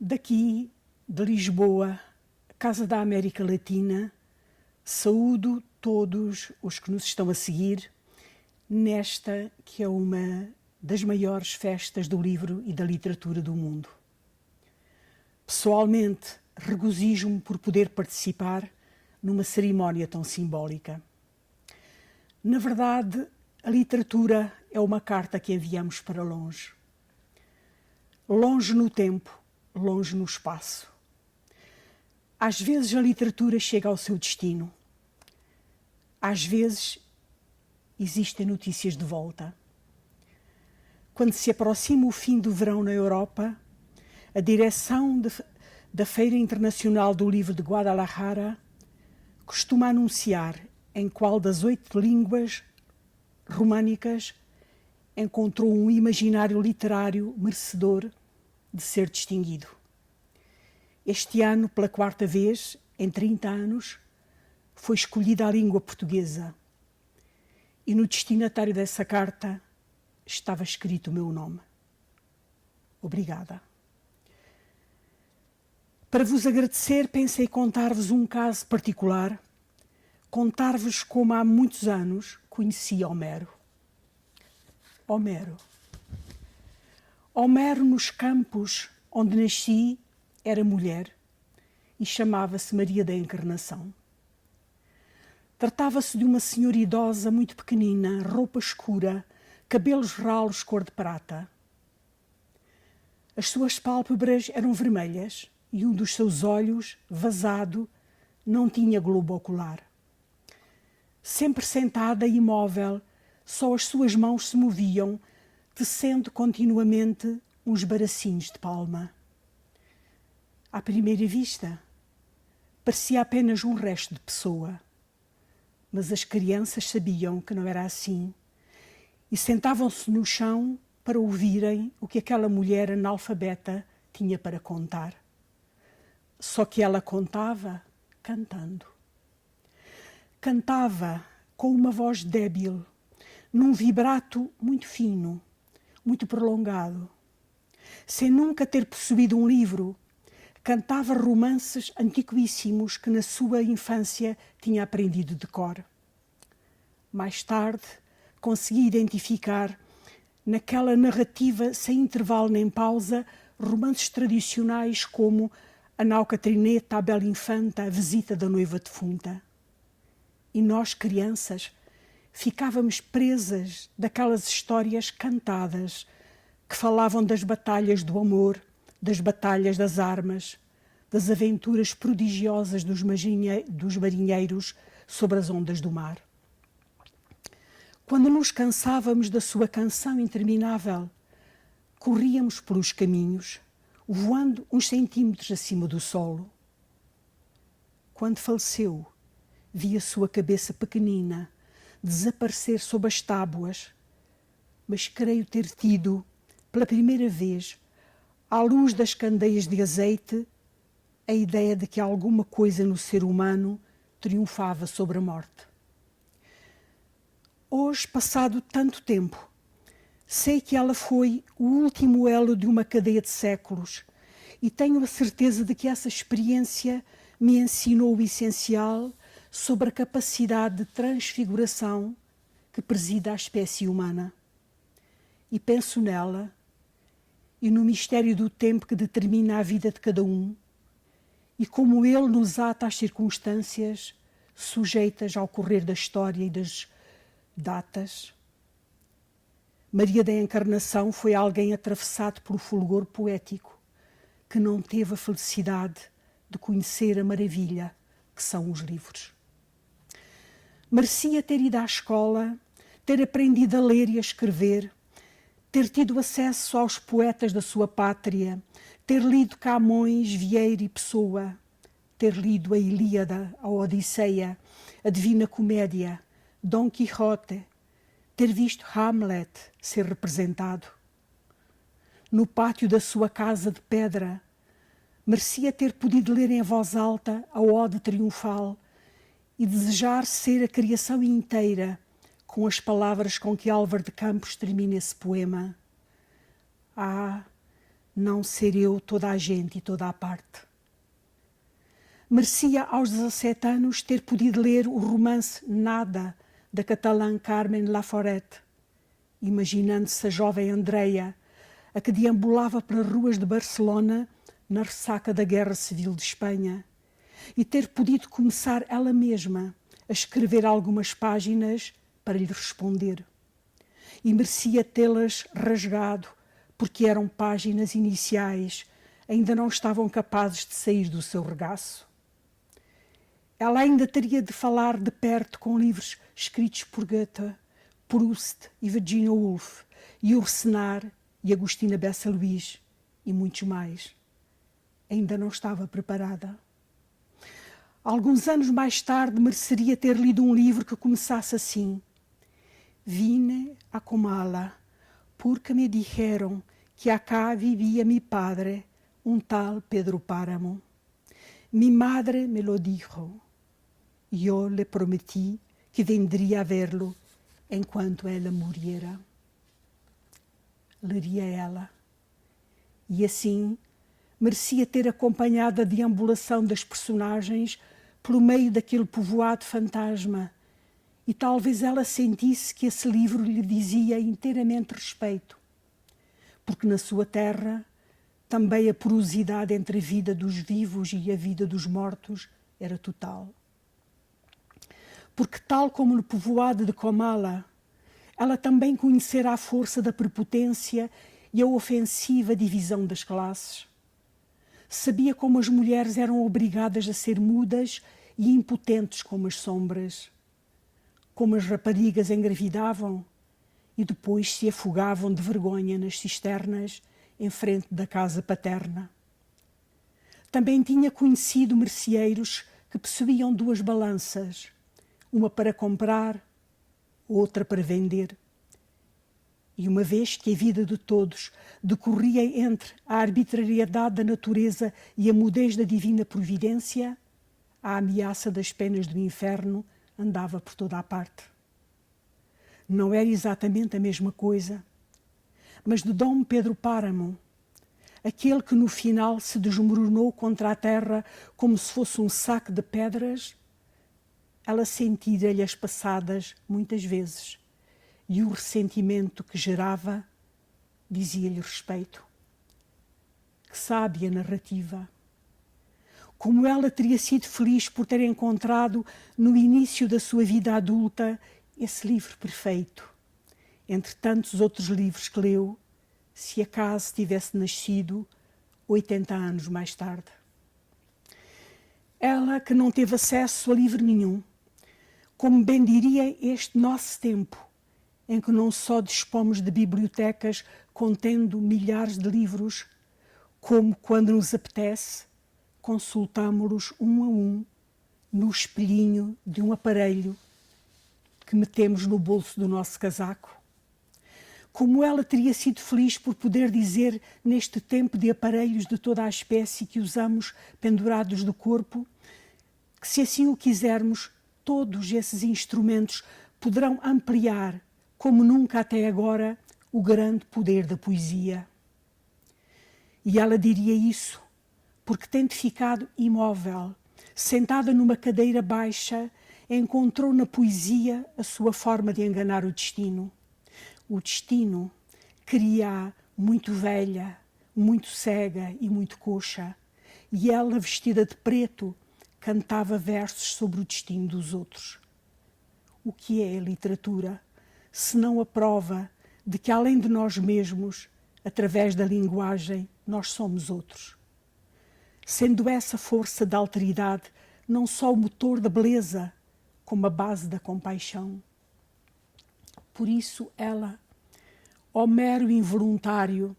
Daqui, de Lisboa, Casa da América Latina, saúdo todos os que nos estão a seguir nesta que é uma das maiores festas do livro e da literatura do mundo. Pessoalmente, regozijo-me por poder participar numa cerimónia tão simbólica. Na verdade, a literatura é uma carta que enviamos para longe. Longe no tempo, longe no espaço. Às vezes a literatura chega ao seu destino. Às vezes existem notícias de volta. Quando se aproxima o fim do verão na Europa, a direção da Feira Internacional do Livro de Guadalajara costuma anunciar em qual das 8 línguas românicas encontrou um imaginário literário merecedor de ser distinguido. Este ano, pela 4ª vez, em 30 anos, foi escolhida a língua portuguesa. E no destinatário dessa carta estava escrito o meu nome. Obrigada. Para vos agradecer, pensei contar-vos um caso particular, contar-vos como há muitos anos conheci Homero. Homero, nos campos onde nasci, era mulher e chamava-se Maria da Encarnação. Tratava-se de uma senhora idosa muito pequenina, roupa escura, cabelos ralos cor de prata. As suas pálpebras eram vermelhas e um dos seus olhos, vazado, não tinha globo ocular. Sempre sentada e imóvel, só as suas mãos se moviam, tecendo continuamente uns baracinhos de palma. À primeira vista, parecia apenas um resto de pessoa, mas as crianças sabiam que não era assim e sentavam-se no chão para ouvirem o que aquela mulher analfabeta tinha para contar. Só que ela contava cantando. Cantava com uma voz débil, num vibrato muito fino, muito prolongado. Sem nunca ter possuído um livro, cantava romances antiquíssimos que na sua infância tinha aprendido de cor. Mais tarde, consegui identificar, naquela narrativa sem intervalo nem pausa, romances tradicionais como A Nau Catrineta, A Bela Infanta, A Visita da Noiva Defunta. E nós, crianças, ficávamos presas daquelas histórias cantadas que falavam das batalhas do amor, das batalhas das armas, das aventuras prodigiosas dos marinheiros sobre as ondas do mar. Quando nos cansávamos da sua canção interminável, corríamos pelos caminhos, voando uns centímetros acima do solo. Quando faleceu, vi a sua cabeça pequenina desaparecer sob as tábuas, mas creio ter tido, pela primeira vez, à luz das candeias de azeite, a ideia de que alguma coisa no ser humano triunfava sobre a morte. Hoje, passado tanto tempo, sei que ela foi o último elo de uma cadeia de séculos e tenho a certeza de que essa experiência me ensinou o essencial sobre a capacidade de transfiguração que presida a espécie humana. E penso nela e no mistério do tempo que determina a vida de cada um e como ele nos ata às circunstâncias sujeitas ao correr da história e das datas. Maria da Encarnação foi alguém atravessado pelo fulgor poético que não teve a felicidade de conhecer a maravilha que são os livros. Merecia ter ido à escola, ter aprendido a ler e a escrever, ter tido acesso aos poetas da sua pátria, ter lido Camões, Vieira e Pessoa, ter lido a Ilíada, a Odisseia, a Divina Comédia, Dom Quixote, ter visto Hamlet ser representado. No pátio da sua casa de pedra, merecia ter podido ler em voz alta a Ode Triunfal e desejar ser a criação inteira com as palavras com que Álvaro de Campos termina esse poema. Ah, não ser eu toda a gente e toda a parte. Merecia aos 17 anos ter podido ler o romance Nada, da catalã Carmen Laforet, imaginando-se a jovem Andreia, a que deambulava pelas ruas de Barcelona na ressaca da Guerra Civil de Espanha, e ter podido começar ela mesma a escrever algumas páginas para lhe responder. E merecia tê-las rasgado, porque eram páginas iniciais, ainda não estavam capazes de sair do seu regaço. Ela ainda teria de falar de perto com livros escritos por Goethe, Proust e Virginia Woolf, e Ursenar e Agostina Bessa Luís, e muitos mais. Ainda não estava preparada. Alguns anos mais tarde mereceria ter lido um livro que começasse assim: Vine a Comala, porque me dijeron que acá vivia mi padre, tal Pedro Páramo. Mi madre me lo dijo. Yo le prometí que vendria a verlo enquanto ela moriera. Leria ela. E assim merecia ter acompanhado a deambulação das personagens pelo meio daquele povoado fantasma, e talvez ela sentisse que esse livro lhe dizia inteiramente respeito, porque na sua terra também a porosidade entre a vida dos vivos e a vida dos mortos era total. Porque, tal como no povoado de Comala, ela também conhecera a força da prepotência e a ofensiva divisão das classes. Sabia como as mulheres eram obrigadas a ser mudas e impotentes como as sombras, como as raparigas engravidavam e depois se afogavam de vergonha nas cisternas em frente da casa paterna. Também tinha conhecido merceeiros que possuíam 2 balanças, uma para comprar, outra para vender. E uma vez que a vida de todos decorria entre a arbitrariedade da natureza e a mudez da divina providência, a ameaça das penas do inferno andava por toda a parte. Não era exatamente a mesma coisa, mas de Dom Pedro Páramo, aquele que no final se desmoronou contra a terra como se fosse um saco de pedras, ela sentira-lhe as passadas muitas vezes, e o ressentimento que gerava dizia-lhe respeito. Que sábia narrativa! Como ela teria sido feliz por ter encontrado no início da sua vida adulta esse livro perfeito, entre tantos outros livros que leu, se acaso tivesse nascido 80 anos mais tarde. Ela que não teve acesso a livro nenhum, como bem diria este nosso tempo, em que não só dispomos de bibliotecas contendo milhares de livros, como, quando nos apetece, consultámo-los um a um no espelhinho de um aparelho que metemos no bolso do nosso casaco. Como ela teria sido feliz por poder dizer, neste tempo de aparelhos de toda a espécie que usamos pendurados do corpo, que, se assim o quisermos, todos esses instrumentos poderão ampliar, como nunca até agora, o grande poder da poesia. E ela diria isso porque, tendo ficado imóvel, sentada numa cadeira baixa, encontrou na poesia a sua forma de enganar o destino. O destino queria-a muito velha, muito cega e muito coxa, e ela, vestida de preto, cantava versos sobre o destino dos outros. O que é a literatura, senão a prova de que, além de nós mesmos, através da linguagem, nós somos outros? Sendo essa força da alteridade não só o motor da beleza, como a base da compaixão. Por isso ela, ó mero involuntário,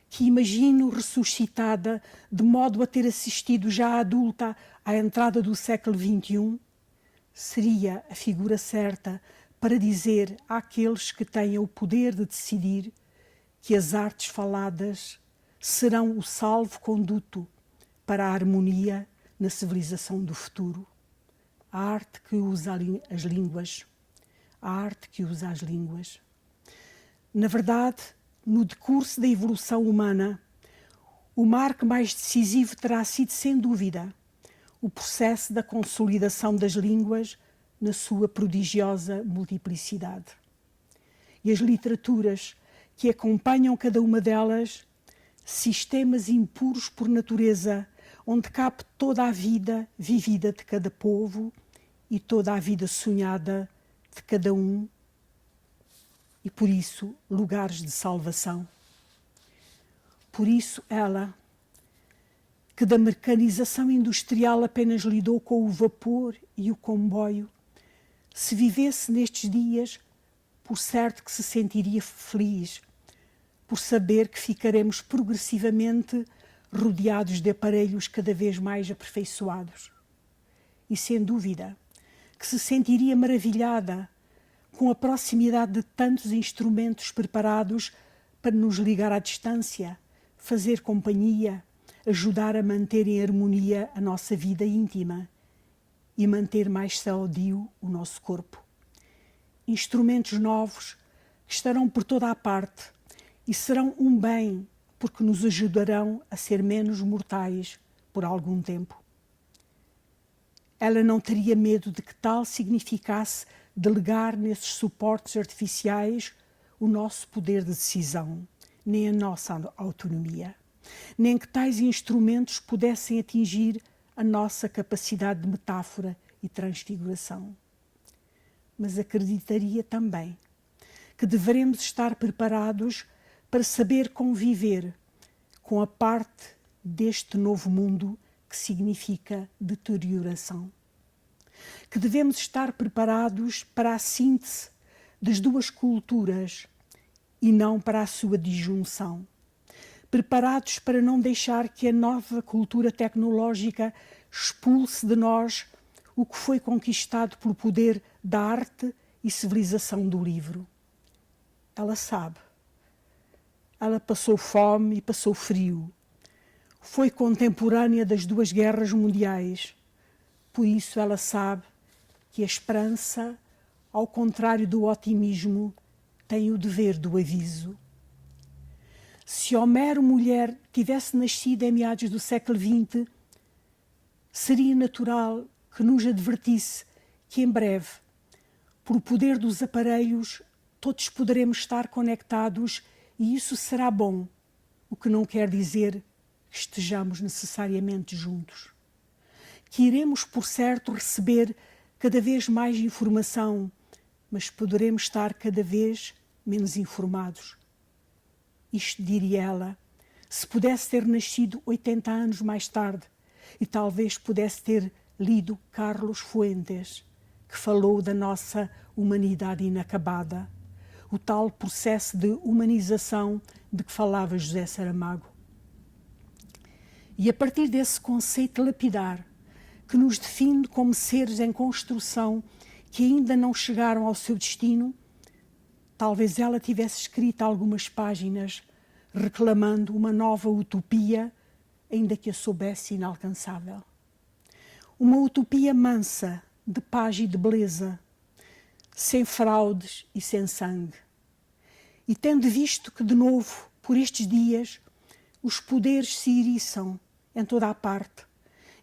que imagino ressuscitada de modo a ter assistido já adulta à entrada do século XXI, seria a figura certa para dizer àqueles que tenham o poder de decidir que as artes faladas serão o salvo-conduto para a harmonia na civilização do futuro. A arte que usa as línguas. A arte que usa as línguas. Na verdade, no decurso da evolução humana, o marco mais decisivo terá sido, sem dúvida, o processo da consolidação das línguas na sua prodigiosa multiplicidade. E as literaturas que acompanham cada uma delas, sistemas impuros por natureza, onde cabe toda a vida vivida de cada povo e toda a vida sonhada de cada um, e por isso lugares de salvação. Por isso ela, que da mecanização industrial apenas lidou com o vapor e o comboio, se vivesse nestes dias, por certo que se sentiria feliz, por saber que ficaremos progressivamente rodeados de aparelhos cada vez mais aperfeiçoados. E sem dúvida que se sentiria maravilhada com a proximidade de tantos instrumentos preparados para nos ligar à distância, fazer companhia, ajudar a manter em harmonia a nossa vida íntima e manter mais sadio o nosso corpo. Instrumentos novos que estarão por toda a parte e serão um bem porque nos ajudarão a ser menos mortais por algum tempo. Ela não teria medo de que tal significasse delegar nesses suportes artificiais o nosso poder de decisão, nem a nossa autonomia, nem que tais instrumentos pudessem atingir a nossa capacidade de metáfora e transfiguração. Mas acreditaria também que devemos estar preparados para saber conviver com a parte deste novo mundo que significa deterioração. Que devemos estar preparados para a síntese das duas culturas e não para a sua disjunção. Preparados para não deixar que a nova cultura tecnológica expulse de nós o que foi conquistado pelo poder da arte e civilização do livro. Ela sabe. Ela passou fome e passou frio. Foi contemporânea das duas guerras mundiais. Por isso ela sabe que a esperança, ao contrário do otimismo, tem o dever do aviso. Se Homero, mulher, tivesse nascido em meados do século XX, seria natural que nos advertisse que em breve, por poder dos aparelhos, todos poderemos estar conectados e isso será bom, o que não quer dizer que estejamos necessariamente juntos. Que iremos, por certo, receber cada vez mais informação, mas poderemos estar cada vez menos informados. Isto, diria ela, se pudesse ter nascido 80 anos mais tarde e talvez pudesse ter lido Carlos Fuentes, que falou da nossa humanidade inacabada, o tal processo de humanização de que falava José Saramago. E a partir desse conceito lapidar, que nos define como seres em construção que ainda não chegaram ao seu destino, talvez ela tivesse escrito algumas páginas reclamando uma nova utopia, ainda que a soubesse inalcançável. Uma utopia mansa, de paz e de beleza, sem fraudes e sem sangue. E tendo visto que, de novo, por estes dias, os poderes se iriçam em toda a parte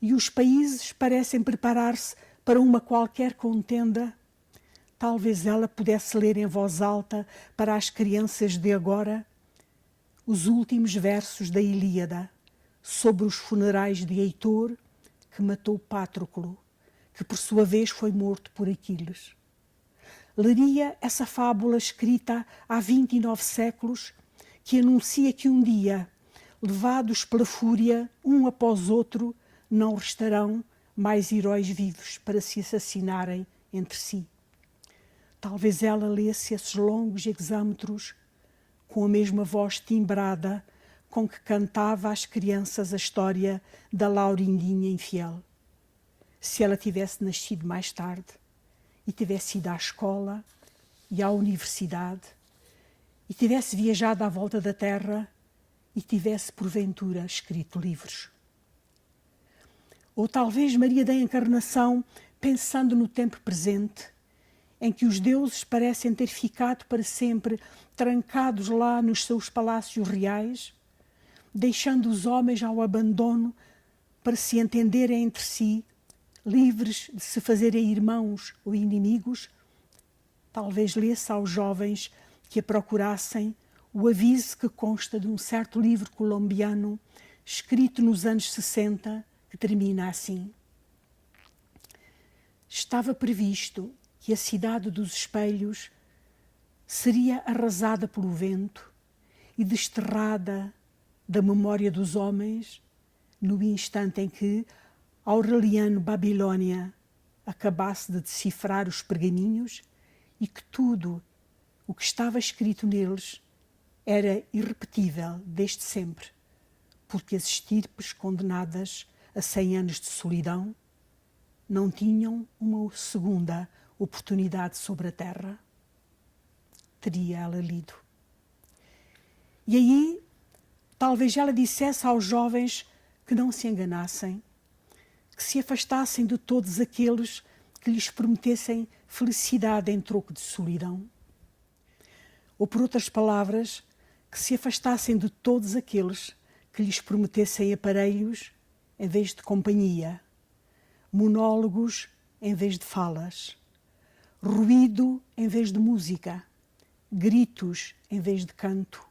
e os países parecem preparar-se para uma qualquer contenda, talvez ela pudesse ler em voz alta para as crianças de agora os últimos versos da Ilíada sobre os funerais de Heitor, que matou Patroclo, que por sua vez foi morto por Aquiles. Leria essa fábula escrita há 29 séculos que anuncia que um dia, levados pela fúria, um após outro, não restarão mais heróis vivos para se assassinarem entre si. Talvez ela lesse esses longos hexâmetros com a mesma voz timbrada com que cantava às crianças a história da Laurindinha infiel. Se ela tivesse nascido mais tarde e tivesse ido à escola e à universidade e tivesse viajado à volta da Terra e tivesse, porventura, escrito livros. Ou talvez Maria da Encarnação, pensando no tempo presente, em que os deuses parecem ter ficado para sempre trancados lá nos seus palácios reais, deixando os homens ao abandono para se entenderem entre si, livres de se fazerem irmãos ou inimigos, talvez lesse aos jovens que a procurassem o aviso que consta de um certo livro colombiano escrito nos anos 60, que termina assim: estava previsto que a cidade dos espelhos seria arrasada pelo vento e desterrada da memória dos homens no instante em que Aureliano Babilônia acabasse de decifrar os pergaminhos e que tudo o que estava escrito neles era irrepetível desde sempre, porque as estirpes condenadas a 100 anos de solidão não tinham uma segunda oportunidade sobre a terra. Teria ela lido. E aí, talvez ela dissesse aos jovens que não se enganassem, que se afastassem de todos aqueles que lhes prometessem felicidade em troco de solidão. Ou, por outras palavras, que se afastassem de todos aqueles que lhes prometessem aparelhos em vez de companhia, monólogos em vez de falas, ruído em vez de música, gritos em vez de canto,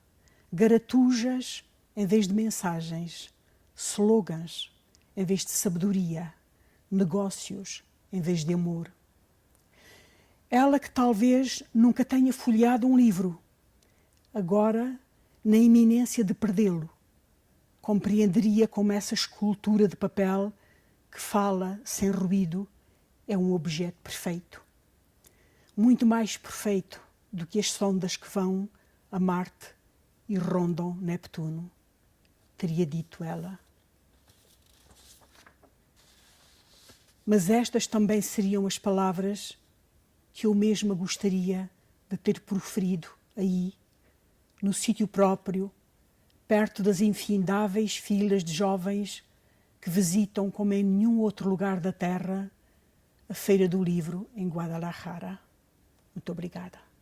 garatujas em vez de mensagens, slogans em vez de sabedoria, negócios em vez de amor. Ela que talvez nunca tenha folheado um livro, agora, na iminência de perdê-lo, compreenderia como essa escultura de papel que fala sem ruído é um objeto perfeito. Muito mais perfeito do que as sondas que vão a Marte e rondam Neptuno, teria dito ela. Mas estas também seriam as palavras que eu mesma gostaria de ter proferido aí, no sítio próprio, perto das infindáveis filas de jovens que visitam, como em nenhum outro lugar da Terra, a Feira do Livro em Guadalajara. Muito obrigada.